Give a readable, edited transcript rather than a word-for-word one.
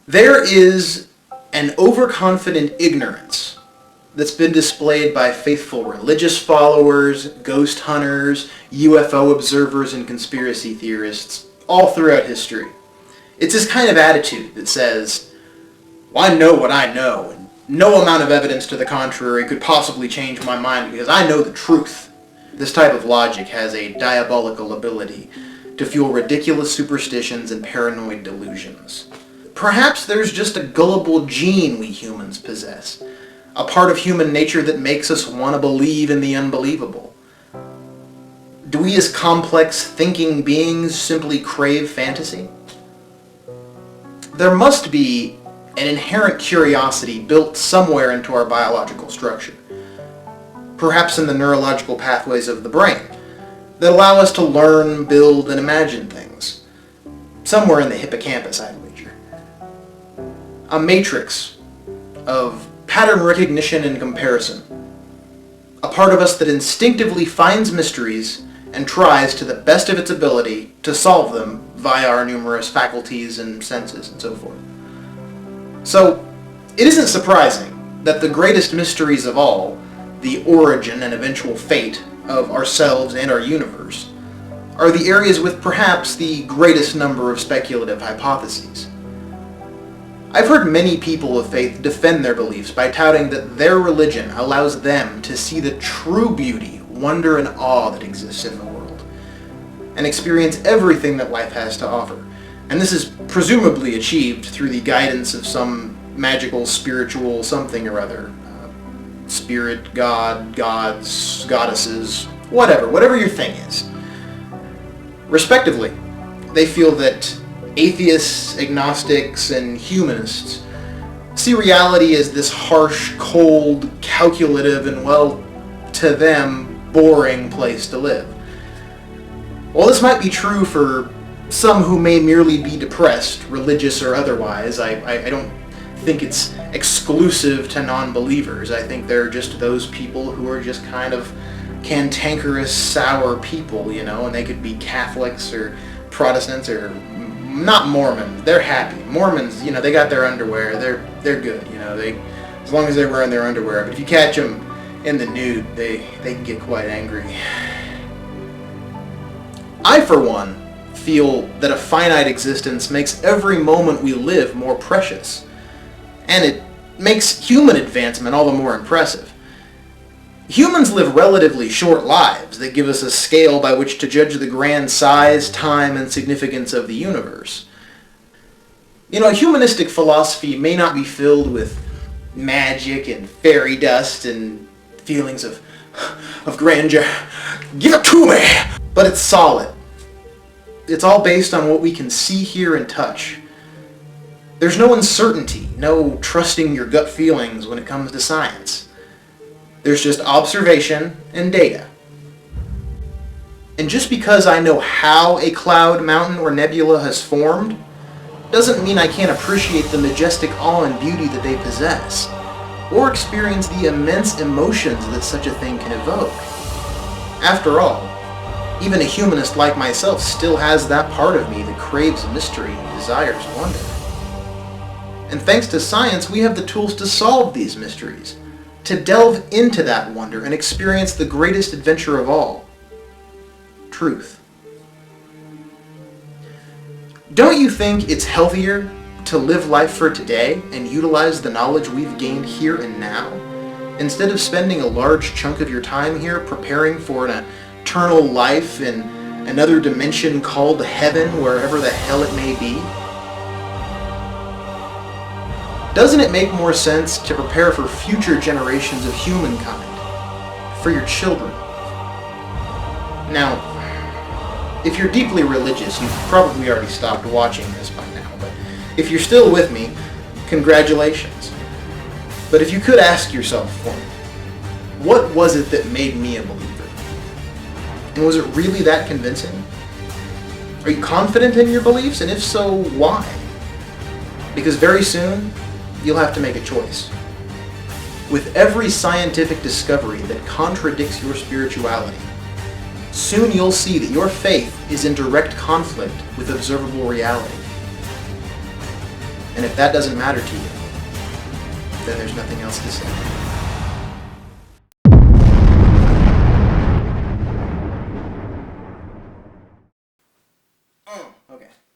There is an overconfident ignorance that's been displayed by faithful religious followers, ghost hunters, UFO observers, and conspiracy theorists all throughout history. It's this kind of attitude that says, well, I know what I know, and no amount of evidence to the contrary could possibly change my mind because I know the truth. This type of logic has a diabolical ability to fuel ridiculous superstitions and paranoid delusions. Perhaps there's just a gullible gene we humans possess, a part of human nature that makes us want to believe in the unbelievable. Do we as complex thinking beings simply crave fantasy? There must be an inherent curiosity built somewhere into our biological structure, perhaps in the neurological pathways of the brain, that allow us to learn, build, and imagine things. Somewhere in the hippocampus, I'd wager. A matrix of pattern recognition and comparison. A part of us that instinctively finds mysteries and tries to the best of its ability to solve them via our numerous faculties and senses and so forth. So, it isn't surprising that the greatest mysteries of all, the origin and eventual fate of ourselves and our universe, are the areas with perhaps the greatest number of speculative hypotheses. I've heard many people of faith defend their beliefs by touting that their religion allows them to see the true beauty, wonder, and awe that exists in the world, and experience everything that life has to offer. And this is presumably achieved through the guidance of some magical, spiritual something or other. Spirit, God, gods, goddesses, whatever your thing is. Respectively, they feel that atheists, agnostics, and humanists see reality as this harsh, cold, calculative, and, well, to them, boring place to live. While this might be true for some who may merely be depressed, religious or otherwise, I don't think it's exclusive to non-believers. I think they're just those people who are just kind of cantankerous, sour people, and they could be Catholics or Protestants or not Mormons. They're happy. Mormons, they got their underwear. They're good. As long as they're wearing their underwear. But if you catch them in the nude, they can get quite angry. I, for one, feel that a finite existence makes every moment we live more precious, and it makes human advancement all the more impressive. Humans live relatively short lives that give us a scale by which to judge the grand size, time, and significance of the universe. Humanistic philosophy may not be filled with magic and fairy dust and feelings of grandeur. Give it to me! But it's solid. It's all based on what we can see, hear, and touch. There's no uncertainty, no trusting your gut feelings when it comes to science. There's just observation and data. And just because I know how a cloud, mountain, or nebula has formed, doesn't mean I can't appreciate the majestic awe and beauty that they possess, or experience the immense emotions that such a thing can evoke. After all, even a humanist like myself still has that part of me that craves mystery and desires wonder. And thanks to science, we have the tools to solve these mysteries, to delve into that wonder and experience the greatest adventure of all, truth. Don't you think it's healthier to live life for today and utilize the knowledge we've gained here and now, instead of spending a large chunk of your time here preparing for an eternal life in another dimension called heaven, wherever the hell it may be? Doesn't it make more sense to prepare for future generations of humankind, for your children? Now, if you're deeply religious, you've probably already stopped watching this by now, but if you're still with me, congratulations. But if you could ask yourself for me, what was it that made me a believer? And was it really that convincing? Are you confident in your beliefs? And if so, why? Because very soon, you'll have to make a choice. With every scientific discovery that contradicts your spirituality, soon you'll see that your faith is in direct conflict with observable reality. And if that doesn't matter to you, then there's nothing else to say.